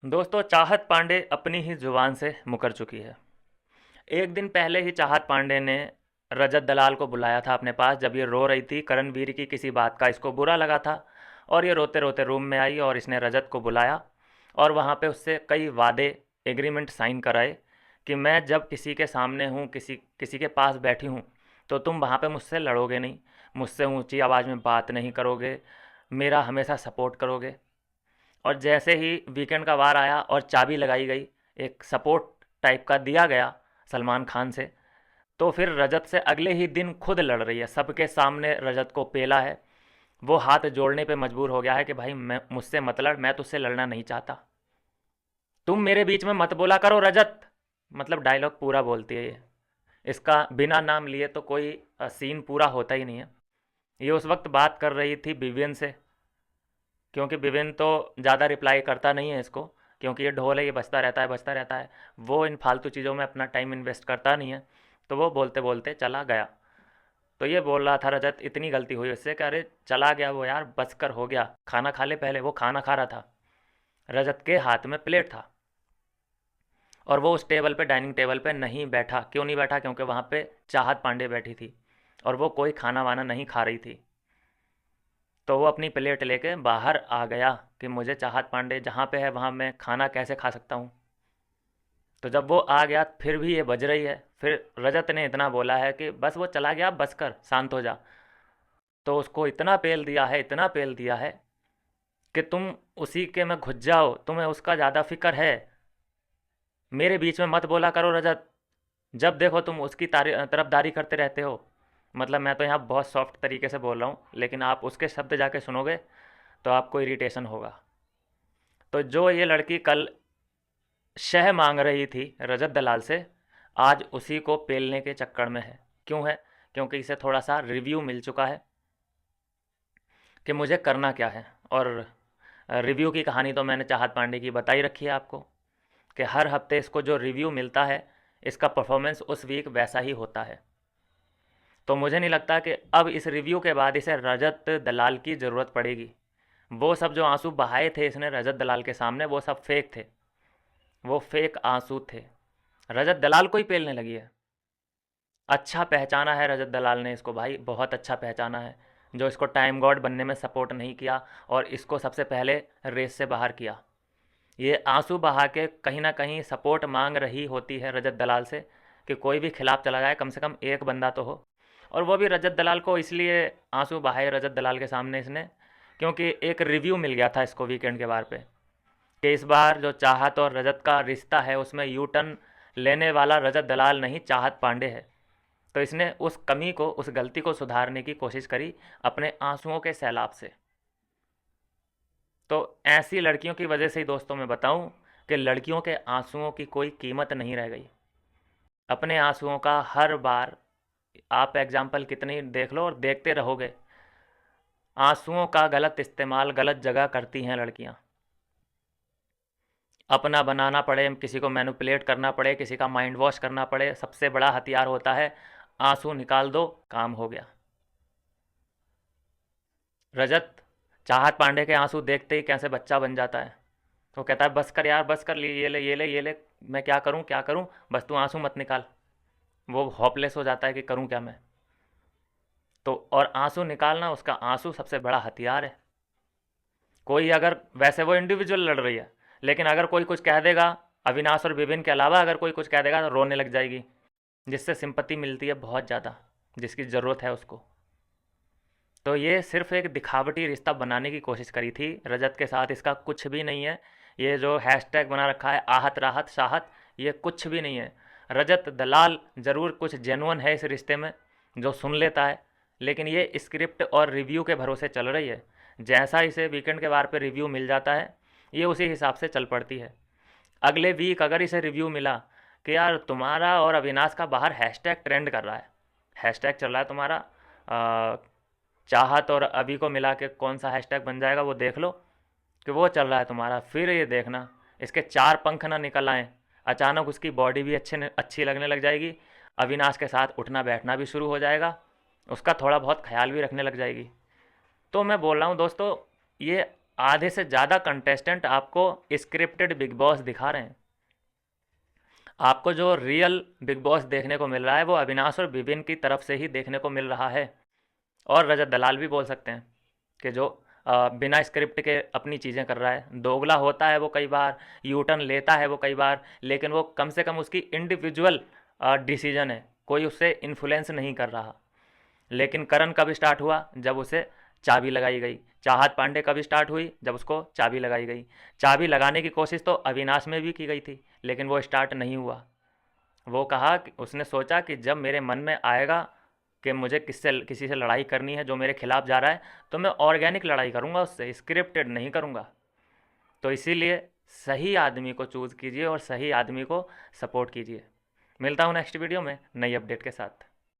दोस्तों, चाहत पांडे अपनी ही जुबान से मुकर चुकी है। एक दिन पहले ही चाहत पांडे ने रजत दलाल को बुलाया था अपने पास, जब ये रो रही थी करणवीर की किसी बात का इसको बुरा लगा था। और ये रोते रोते रूम में आई और इसने रजत को बुलाया और वहाँ पे उससे कई वादे, एग्रीमेंट साइन कराए कि मैं जब किसी के सामने हूँ, किसी किसी के पास बैठी हूँ, तो तुम वहाँ पे मुझसे लड़ोगे नहीं, मुझसे ऊंची आवाज़ में बात नहीं करोगे, मेरा हमेशा सपोर्ट करोगे। और जैसे ही वीकेंड का वार आया और चाबी लगाई गई, एक सपोर्ट टाइप का दिया गया सलमान खान से, तो फिर रजत से अगले ही दिन खुद लड़ रही है, सबके सामने रजत को पेला है। वो हाथ जोड़ने पे मजबूर हो गया है कि भाई मैं मुझसे मत लड़, मैं तुझसे लड़ना नहीं चाहता, तुम मेरे बीच में मत बोला करो रजत। मतलब डायलॉग पूरा बोलती है ये। इसका बिना नाम लिए तो कोई सीन पूरा होता ही नहीं है। ये उस वक्त बात कर रही थी विवियन से, क्योंकि विवेन तो ज़्यादा रिप्लाई करता नहीं है इसको, क्योंकि ये ढोल है, ये बजता रहता है बजता रहता है। वो इन फालतू चीज़ों में अपना टाइम इन्वेस्ट करता नहीं है। तो वो बोलते बोलते चला गया। तो ये बोल रहा था रजत, इतनी गलती हुई उससे कि अरे चला गया वो यार, बच कर हो गया, खाना खा ले पहले। वो खाना खा रहा था, रजत के हाथ में प्लेट था और वो उस टेबल पे, डाइनिंग टेबल पे नहीं बैठा। क्यों नहीं बैठा? क्योंकि वहाँ पे चाहत पांडे बैठी थी और वो कोई खाना वाना नहीं खा रही थी। तो वो अपनी प्लेट लेके बाहर आ गया कि मुझे चाहत पांडे जहाँ पे है वहाँ मैं खाना कैसे खा सकता हूँ। तो जब वो आ गया फिर भी ये बज रही है। फिर रजत ने इतना बोला है कि बस वो चला गया, बस कर, शांत हो जा। तो उसको इतना पेल दिया है, इतना पेल दिया है कि तुम उसी के में घुस जाओ, तुम्हें उसका ज़्यादा फिक्र है, मेरे बीच में मत बोला करो रजत। जब देखो तुम उसकी तरफदारी करते रहते हो। मतलब मैं तो यहाँ बहुत सॉफ्ट तरीके से बोल रहा हूँ, लेकिन आप उसके शब्द जाके सुनोगे तो आपको इरिटेशन होगा। तो जो ये लड़की कल शह मांग रही थी रजत दलाल से, आज उसी को पेलने के चक्कर में है। क्यों है? क्योंकि इसे थोड़ा सा रिव्यू मिल चुका है कि मुझे करना क्या है। और रिव्यू की कहानी तो मैंने चाहत पांडे की बताई रखी है आपको, कि हर हफ्ते इसको जो रिव्यू मिलता है, इसका परफॉर्मेंस उस वीक वैसा ही होता है। तो मुझे नहीं लगता कि अब इस रिव्यू के बाद इसे रजत दलाल की ज़रूरत पड़ेगी। वो सब जो आंसू बहाए थे इसने रजत दलाल के सामने, वो सब फेक थे, वो फेक आंसू थे। रजत दलाल को ही पेलने लगी है। अच्छा पहचाना है रजत दलाल ने इसको भाई, बहुत अच्छा पहचाना है। जो इसको टाइम गॉड बनने में सपोर्ट नहीं किया और इसको सबसे पहले रेस से बाहर किया। ये आंसू बहा के कहीं ना कहीं सपोर्ट मांग रही होती है रजत दलाल से, कि कोई भी खिलाफ चला जाए कम से कम एक बंदा तो हो। और वो भी रजत दलाल को इसलिए आंसू बहाए रजत दलाल के सामने इसने, क्योंकि एक रिव्यू मिल गया था इसको वीकेंड के बार पे, कि इस बार जो चाहत और रजत का रिश्ता है उसमें यू टर्न लेने वाला रजत दलाल नहीं, चाहत पांडे है। तो इसने उस कमी को, उस गलती को सुधारने की कोशिश करी अपने आंसुओं के सैलाब से। तो ऐसी लड़कियों की वजह से ही दोस्तों मैं बताऊं कि लड़कियों के आंसुओं की कोई कीमत नहीं रह गई। अपने आंसुओं का हर बार, आप एग्जाम्पल कितनी देख लो और देखते रहोगे, आंसुओं का गलत इस्तेमाल गलत जगह करती हैं लड़कियां। अपना बनाना पड़े, किसी को मैनिपुलेट करना पड़े, किसी का माइंड वॉश करना पड़े, सबसे बड़ा हथियार होता है आंसू निकाल दो, काम हो गया। रजत चाहत पांडे के आंसू देखते ही कैसे बच्चा बन जाता है। तो कहता है बस कर यार, बस कर, ये ले ये ले ये ले, मैं क्या करूं क्या करूं, बस तू आंसू मत निकाल। वो होपलेस हो जाता है कि करूं क्या मैं। तो और आंसू निकालना, उसका आंसू सबसे बड़ा हथियार है। कोई अगर, वैसे वो इंडिविजुअल लड़ रही है, लेकिन अगर कोई कुछ कह देगा, अविनाश और विभिन्न के अलावा अगर कोई कुछ कह देगा तो रोने लग जाएगी, जिससे सिंपत्ति मिलती है बहुत ज़्यादा, जिसकी ज़रूरत है उसको। तो ये सिर्फ एक दिखावटी रिश्ता बनाने की कोशिश करी थी रजत के साथ, इसका कुछ भी नहीं है। ये जो हैशटैग बना रखा है आहत राहत शाहत, ये कुछ भी नहीं है। रजत दलाल ज़रूर कुछ जेनुअन है इस रिश्ते में, जो सुन लेता है, लेकिन ये स्क्रिप्ट और रिव्यू के भरोसे चल रही है। जैसा इसे वीकेंड के बार पे रिव्यू मिल जाता है, ये उसी हिसाब से चल पड़ती है। अगले वीक अगर इसे रिव्यू मिला कि यार तुम्हारा और अविनाश का बाहर हैशटैग ट्रेंड कर रहा है, हैशटैग चल रहा है तुम्हारा, चाहत और अभी को मिला के कौन सा हैशटैग बन जाएगा वो देख लो, कि वो चल रहा है तुम्हारा, फिर ये देखना इसके चार पंख ना निकल आए। अचानक उसकी बॉडी भी अच्छी लगने लग जाएगी, अविनाश के साथ उठना बैठना भी शुरू हो जाएगा, उसका थोड़ा बहुत ख्याल भी रखने लग जाएगी। तो मैं बोल रहा हूँ दोस्तों, ये आधे से ज़्यादा कंटेस्टेंट आपको स्क्रिप्टेड बिग बॉस दिखा रहे हैं। आपको जो रियल बिग बॉस देखने को मिल रहा है वो अविनाश और विपिन की तरफ से ही देखने को मिल रहा है। और रजत दलाल भी बोल सकते हैं कि जो बिना स्क्रिप्ट के अपनी चीज़ें कर रहा है। दोगला होता है वो कई बार, यू टर्न लेता है वो कई बार, लेकिन वो कम से कम उसकी इंडिविजुअल डिसीजन है, कोई उससे इन्फ्लुएंस नहीं कर रहा। लेकिन करण कब स्टार्ट हुआ? जब उसे चाबी लगाई गई। चाहत पांडे कब स्टार्ट हुई? जब उसको चाबी लगाई गई। चाबी लगाने की कोशिश तो अविनाश में भी की गई थी, लेकिन वो स्टार्ट नहीं हुआ। वो कहा कि उसने सोचा कि जब मेरे मन में आएगा कि मुझे किसी से लड़ाई करनी है जो मेरे खिलाफ जा रहा है, तो मैं ऑर्गेनिक लड़ाई करूँगा उससे, स्क्रिप्टेड नहीं करूँगा। तो इसीलिए सही आदमी को चूज़ कीजिए और सही आदमी को सपोर्ट कीजिए। मिलता हूँ नेक्स्ट वीडियो में नई अपडेट के साथ।